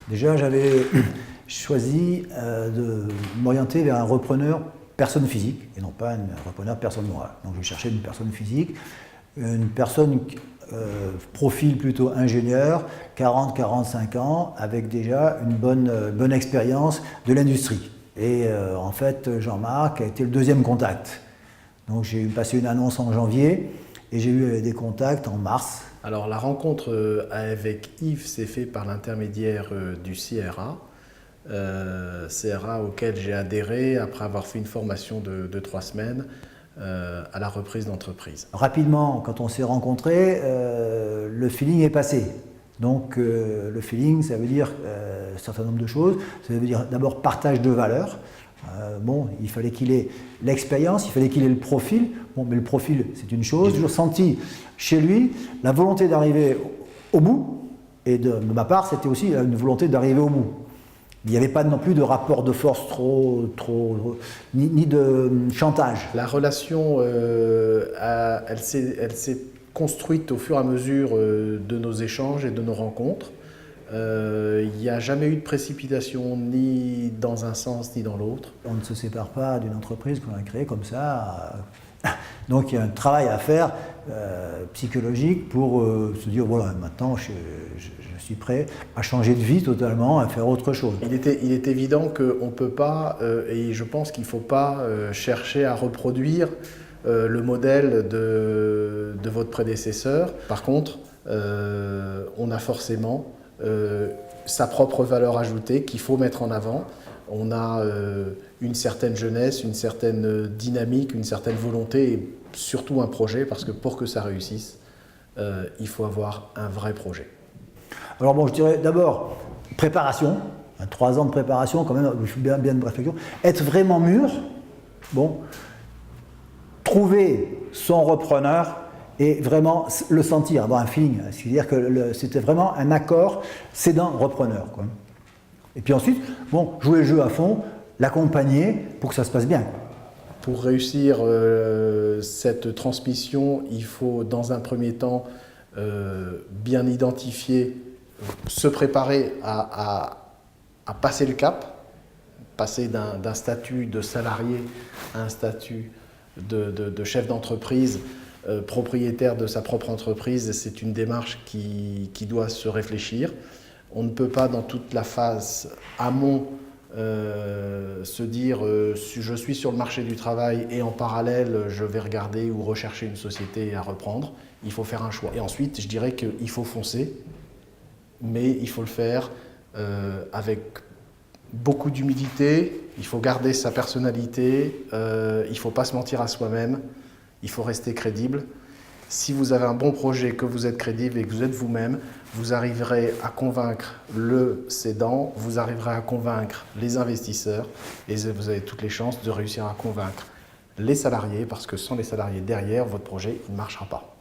Déjà, j'avais choisi de m'orienter vers un repreneur personne physique et non pas un repreneur personne morale. Donc je cherchais une personne physique, une personne profil plutôt ingénieur, 40-45 ans, avec déjà une bonne expérience de l'industrie. Et en fait, Jean-Marc a été le deuxième contact. Donc j'ai passé une annonce en janvier et j'ai eu des contacts en mars. Alors la rencontre avec Yves s'est faite par l'intermédiaire du CRA. CRA auquel j'ai adhéré après avoir fait une formation de 3 semaines à la reprise d'entreprise. Rapidement, quand on s'est rencontrés, le feeling est passé. Donc le feeling, ça veut dire un certain nombre de choses. Ça veut dire d'abord partage de valeurs. Bon, il fallait qu'il ait l'expérience, il fallait qu'il ait le profil. Bon, mais le profil, c'est une chose. J'ai toujours senti chez lui la volonté d'arriver au bout. Et de ma part, c'était aussi une volonté d'arriver au bout. Il n'y avait pas non plus de rapport de force ni de chantage. La relation, elle s'est construite au fur et à mesure de nos échanges et de nos rencontres. Il n'y a jamais eu de précipitation ni dans un sens ni dans l'autre. On ne se sépare pas d'une entreprise qu'on a créée comme ça. Donc il y a un travail à faire psychologique pour se dire voilà, maintenant je suis prêt à changer de vie totalement, à faire autre chose. Il est évident qu'on ne peut pas, et je pense qu'il ne faut pas chercher à reproduire le modèle de votre prédécesseur. Par contre, on a forcément sa propre valeur ajoutée qu'il faut mettre en avant. On a une certaine jeunesse, une certaine dynamique, une certaine volonté et surtout un projet, parce que pour que ça réussisse, il faut avoir un vrai projet. Alors bon, je dirais d'abord préparation, 3 ans de préparation quand même, bien de réflexion, être vraiment mûr, bon, trouver son repreneur et vraiment le sentir, avoir un feeling, c'est-à-dire que c'était vraiment un accord cédant-repreneur, quoi. Et puis ensuite, bon, jouer le jeu à fond, l'accompagner pour que ça se passe bien. Pour réussir cette transmission, il faut dans un premier temps bien identifier, se préparer à passer le cap, passer d'un statut de salarié à un statut de chef d'entreprise, propriétaire de sa propre entreprise. C'est une démarche qui doit se réfléchir. On ne peut pas dans toute la phase amont se dire je suis sur le marché du travail et en parallèle je vais regarder ou rechercher une société à reprendre. Il faut faire un choix. Et ensuite, je dirais qu'il faut foncer, mais il faut le faire avec beaucoup d'humilité. Il faut garder sa personnalité, il ne faut pas se mentir à soi-même, il faut rester crédible. Si vous avez un bon projet, que vous êtes crédible et que vous êtes vous-même, vous arriverez à convaincre le cédant, vous arriverez à convaincre les investisseurs et vous avez toutes les chances de réussir à convaincre les salariés, parce que sans les salariés derrière, votre projet ne marchera pas.